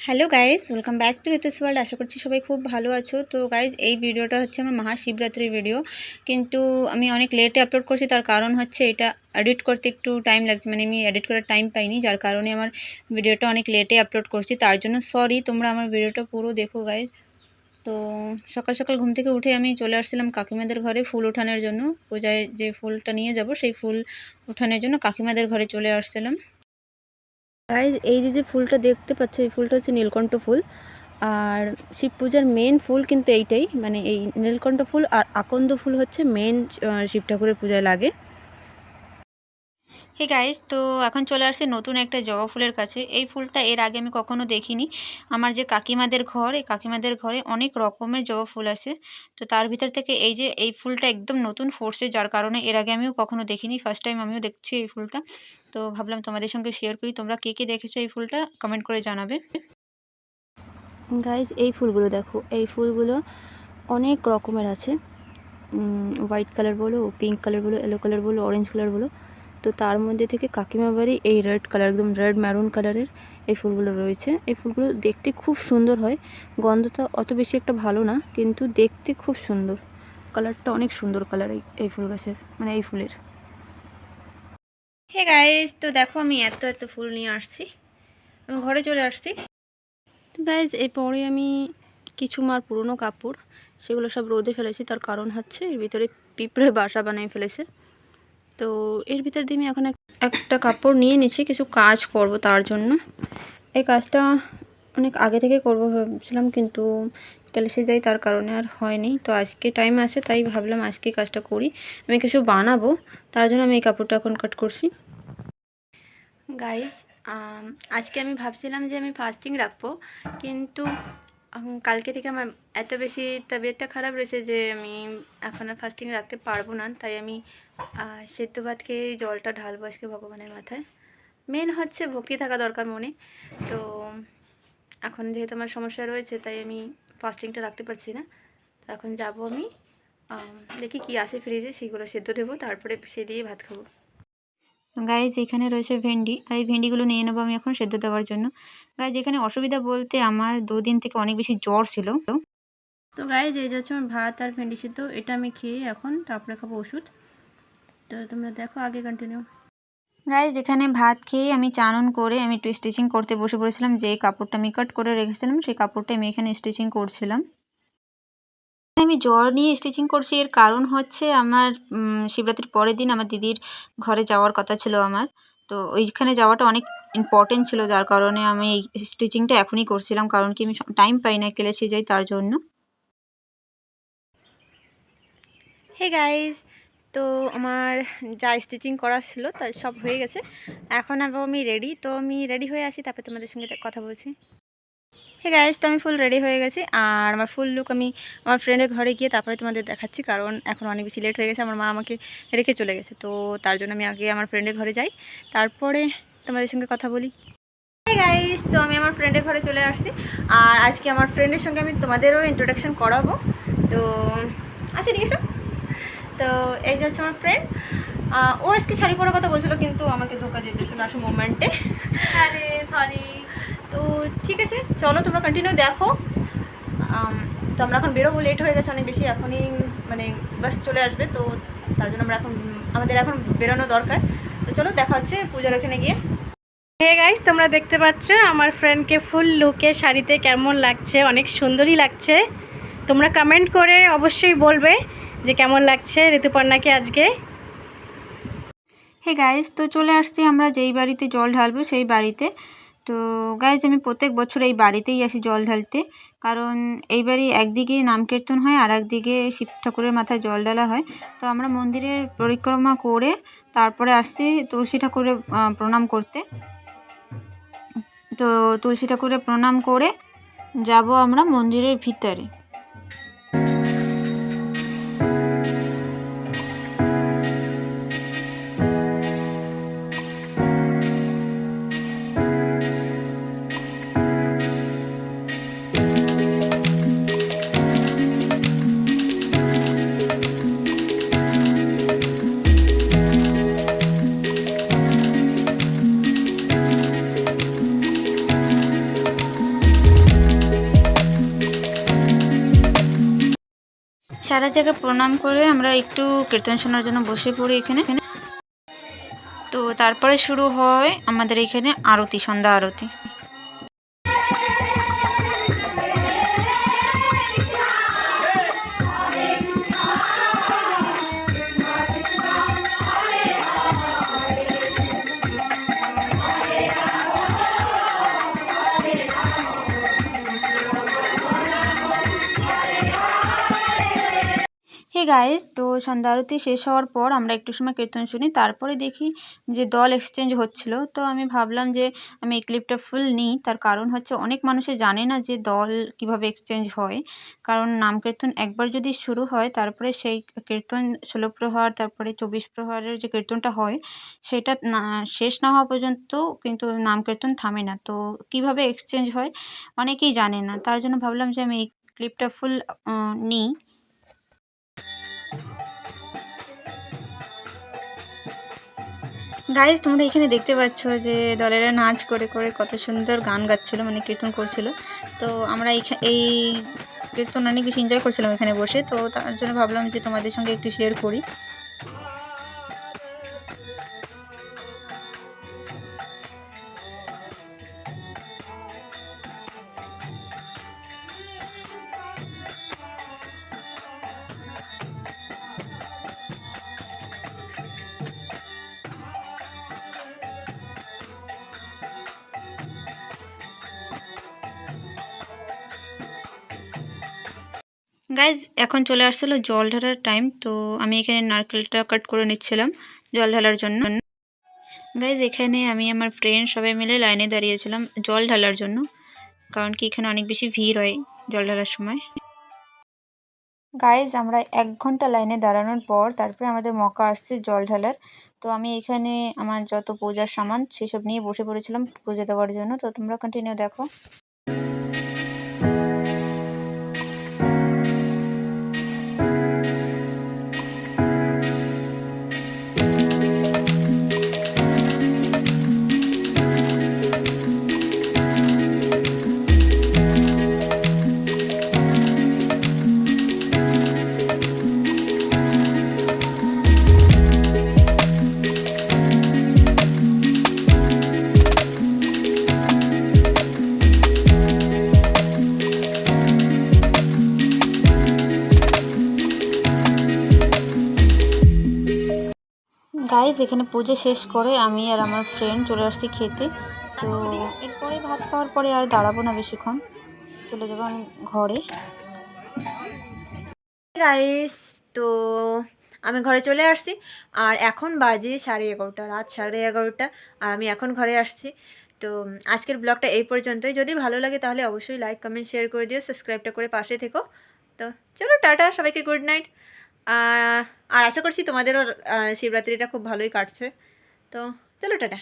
Hello guys, welcome back to Ritu's world. আশা করছি সবাই খুব ভালো আছো। তো গাইস, এই ভিডিওটা হচ্ছে আমার মহাশিবরাত্রির ভিডিও, কিন্তু আমি অনেক লেটে আপলোড করছি। তার কারণ হচ্ছে এটা এডিট করতে একটু টাইম লাগছে, মানে আমি এডিট করার টাইম পাইনি, যার কারণে আমার ভিডিওটা অনেক লেটে আপলোড করছি। তার জন্য সরি, তোমরা আমার ভিডিওটা পুরো দেখো গাইস। তো সকাল সকাল ঘুম থেকে উঠে আমি চলে আসছিলাম কাকিমাদের ঘরে ফুল ওঠানোর জন্য। পূজায় যে ফুলটা নিয়ে যাব সেই ফুল ওঠানোর জন্য কাকিমাদের ঘরে চলে আসছিলাম। গাইজ, এই যে ফুলটা দেখতে পাচ্ছ, এই ফুলটা হচ্ছে নীলকণ্ঠ ফুল। আর শিব পূজার মেন ফুল কিন্তু এইটাই, মানে এই নীলকণ্ঠ ফুল আর আকন্দ ফুল হচ্ছে মেন শিব ঠাকুরের পূজায় লাগে। হে গাইজ, তো এখন চলে আসছে নতুন একটা জবা ফুলের কাছে। এই ফুলটা এর আগে আমি কখনো দেখিনি। আমার যে কাকিমাদের ঘর, এই কাকিমাদের ঘরে অনেক রকমের জবা ফুল আছে। তো তার ভিতর থেকে এই ফুলটা একদম নতুন ফোর্সে, যার কারণে এর আগে আমিও কখনো দেখিনি। ফার্স্ট টাইম আমিও দেখছি এই ফুলটা। তো ভাবলাম তোমাদের সঙ্গে শেয়ার করি। তোমরা কে কে দেখেছো এই ফুলটা কমেন্ট করে জানাবে। গাইজ, এই ফুলগুলো দেখো, এই ফুলগুলো অনেক রকমের আছে। হোয়াইট কালার বলো, পিঙ্ক কালার বলো, ইয়েলো কালার বলো, অরেঞ্জ কালার বলো। তো তার মধ্যে থেকে কাকিমা বাড়ি এই রেড কালার, একদম রেড ম্যারুন কালারের এই ফুলগুলো রয়েছে। এই ফুলগুলো দেখতে খুব সুন্দর হয়। গন্ধটা অত বেশি একটা ভালো না, কিন্তু দেখতে খুব সুন্দর। কালারটা অনেক সুন্দর কালার এই ফুল গাছের, মানে এই ফুলের। হে গাইজ, তো দেখো আমি এত এত ফুল নিয়ে আসছি, আমি ঘরে চলে আসছি। তো গাইজ, এরপরে আমি কিছু মার পুরনো কাপড় সেগুলো সব রোদে ফেলেছি। তার কারণ হচ্ছে এর ভিতরে পিঁপড়ে বাসা বানিয়ে ফেলেছে। তো এর ভিতর দিয়ে আমি এখন একটা কাপড় নিয়ে নিচ্ছি, কিছু কাজ করব তার জন্য। এই কাজটা অনেক আগে থেকে করবো ভাবছিলাম, কিন্তু ক্যালেসে যাই, তার কারণে আর হয়নি। তো আজকে টাইম আছে, তাই ভাবলাম আজকে কাজটা করি। আমি কিছু বানাবো, তার জন্য আমি এই কাপড়টা এখন কাট করছি। গাইস, আজকে আমি ভাবছিলাম যে আমি ফাস্টিং রাখবো, কিন্তু কালকে থেকে আমার এত বেশি তবিয়তটা খারাপ রয়েছে যে আমি এখন আর ফাস্টিং রাখতে পারবো না। তাই আমি সেদ্ধ ভাত খেয়ে জলটা ঢালবো আজকে ভগবানের মাথায়। মেন হচ্ছে ভক্তি থাকা দরকার মনে। তো এখন যেহেতু আমার সমস্যা রয়েছে, তাই আমি ফাস্টিংটা রাখতে পারছি না। তো এখন যাব আমি, দেখি কি আসে ফ্রিজে, সেগুলো সেদ্ধ দেবো, তারপরে সে দিয়ে ভাত খাবো। গাইজ, এখানে রয়েছে ভেন্ডি, আর এই ভেন্ডিগুলো নিয়ে নেবো আমি এখন সেদ্ধ দেওয়ার জন্য। গাইজ, এখানে অসুবিধা বলতে আমার 2 দিন থেকে অনেক বেশি জ্বর ছিল। তো গাইজ, এই যাচ্ছে আমার ভাত আর ভেন্ডি সেদ্ধ, এটা আমি খেয়ে এখন তারপরে খাবো ওষুধ। তো তোমরা দেখো, আগে কন্টিনিউ। গাইজ, এখানে ভাত খেয়ে আমি চান করে আমি একটু স্টিচিং করতে বসে পড়েছিলাম। যে কাপড়টা আমি কাট করে রেখেছিলাম সেই কাপড়টা আমি এখানে স্টিচিং করছিলাম। আমি জ্বর নিয়ে স্টিচিং করছি, এর কারণ হচ্ছে আমার শিবরাত্রির পরের দিন আমার দিদির ঘরে যাওয়ার কথা ছিল আমার। তো ওইখানে যাওয়াটা অনেক ইম্পর্টেন্ট ছিল, যার কারণে আমি এই স্টিচিংটা এখনই করছিলাম। কারণ কি, আমি টাইম পাই না, ক্লাসে যাই, তার জন্য। হে গাইজ, তো আমার যা স্টিচিং করা ছিল তা সব হয়ে গেছে। এখন আমি রেডি। তো আমি রেডি হয়ে আসি, তারপরে তোমাদের সঙ্গে কথা বলছি। হে গাইজ, তো আমি ফুল রেডি হয়ে গেছি, আর আমার ফুল লুক আমি আমার ফ্রেন্ডের ঘরে গিয়ে তারপরে তোমাদের দেখাচ্ছি। কারণ এখন অনেক বেশি লেট হয়ে গেছে, আমার মা আমাকে রেখে চলে গেছে। তো তার জন্য আমি আগে আমার ফ্রেন্ডের ঘরে যাই, তারপরে তোমাদের সঙ্গে কথা বলি। হে গাইজ, তো আমি আমার ফ্রেন্ডের ঘরে চলে আসছি, আর আজকে আমার ফ্রেন্ডের সঙ্গে আমি তোমাদেরও ইন্ট্রোডাকশন করাবো। তো আচ্ছা, ঠিক আছে। তো এই যে হচ্ছে আমার ফ্রেন্ড। ও আজকে শাড়ি পরার কথা বলছিল, কিন্তু আমাকে ধোকা দিতেছিল আসলে মোমেন্টে। আরে সরি। তো ঠিক আছে, চলো তোমরা কন্টিনিউ দেখো। তো আমরা এখন বেরোবো, লেট হয়ে গেছে অনেক বেশি, এখনই মানে বাস চলে আসবে। তো তার জন্য আমাদের এখন বেরোনো দরকার। তো চলো, দেখা হচ্ছে পূজার ওখানে গিয়ে। হে গাইস, তোমরা দেখতে পাচ্ছ আমার ফ্রেন্ডকে ফুল লুকে শাড়িতে কেমন লাগছে। অনেক সুন্দরই লাগছে। তোমরা কমেন্ট করে অবশ্যই বলবে যে কেমন লাগছে ঋতুপর্ণাকে আজকে। হে গাইজ, তো চলে আসছি আমরা যেই বাড়িতে জল ঢালবো সেই বাড়িতে। তো গাইজ, আমি প্রত্যেক বছর এই বাড়িতেই আসি জল ঢালতে, কারণ এই বাড়ি একদিকে নাম কীর্তন হয় আর একদিকে শিব ঠাকুরের মাথায় জল ঢালা হয়। তো আমরা মন্দিরের পরিক্রমা করে তারপরে আসছি তুলসী ঠাকুরের প্রণাম করতে। তো তুলসী ঠাকুরের প্রণাম করে যাব আমরা মন্দিরের ভিতরে। সারা জায়গায় প্রণাম করে আমরা একটু কীর্তন শোনার জন্য বসে পড়ি এখানে। তো তারপরে শুরু হয় আমাদের এখানে আরতি, সন্ধ্যা আরতি। হে গাইস, তো সন্ধ্যা আরতি শেষ হওয়ার পর আমরা একটু সময় কীর্তন শুনি, তারপরে দেখি যে দল এক্সচেঞ্জ হচ্ছিল। তো আমি ভাবলাম যে আমি এই ক্লিপটা ফুল নিই। তার কারণ হচ্ছে অনেক মানুষে জানে না যে দল কিভাবে এক্সচেঞ্জ হয়। কারণ নাম কীর্তন একবার যদি শুরু হয় তারপরে সেই কীর্তন 16 প্রহার তারপরে 24 প্রহারের যে কীর্তনটা হয় সেটা না শেষ না হওয়া পর্যন্ত কিন্তু নাম কীর্তন থামে না। তো কিভাবে এক্সচেঞ্জ হয় অনেকেই জানে না, তার জন্য ভাবলাম যে আমি এই ক্লিপটা ফুল নিই। গাইজ, তোমরা এখানে দেখতে পাচ্ছ যে দলেরা নাচ করে করে কত সুন্দর গান গাচ্ছিল, মানে কীর্তন করছিল। তো আমরা এই কীর্তন অনেক বেশি এনজয় করছিলাম এখানে বসে। তো তার জন্য ভাবলাম যে তোমাদের সঙ্গে একটু শেয়ার করি। গাইজ, এখন চলে আসছিলো জল ঢালার টাইম। তো আমি এখানে নারকেলটা কাট করে নিচ্ছিলাম জল ঢালার জন্য। গাইজ, এখানে আমি আমার ফ্রেন্ড সবাই মিলে লাইনে দাঁড়িয়েছিলাম জল ঢালার জন্য, কারণ কি এখানে অনেক বেশি ভিড় হয় জল ঢালার সময়। গাইজ, আমরা 1 ঘন্টা লাইনে দাঁড়ানোর পর তারপরে আমাদের মৌকা আসছে জল ঢালার। তো আমি এখানে আমার যত পূজার সামান সেসব নিয়ে বসে পড়েছিলাম পুজো দেওয়ার জন্য। তো তোমরা কন্টিনিউ দেখো। গাইজ, এখানে পুজো শেষ করে আমি আর আমার ফ্রেন্ড চলে আসছি খেতে। তো এরপরে ভাত খাওয়ার পরে আর দাঁড়াবো না বেশিক্ষণ, চলে যাবো আমি ঘরে। গাইস, তো আমি ঘরে চলে আসছি আর এখন বাজে 11:30, রাত 11:30, আর আমি এখন ঘরে আসছি। তো আজকের ব্লগটা এই পর্যন্তই। যদি ভালো লাগে তাহলে অবশ্যই লাইক কমেন্ট শেয়ার করে দিও, সাবস্ক্রাইবটা করে পাশে থেকো। তো চলো টাটা, সবাইকে গুড নাইট। আর আশা করছি তোমাদেরও শিবরাত্রিটা খুব ভালোই কাটছে। তো চলো টাটা।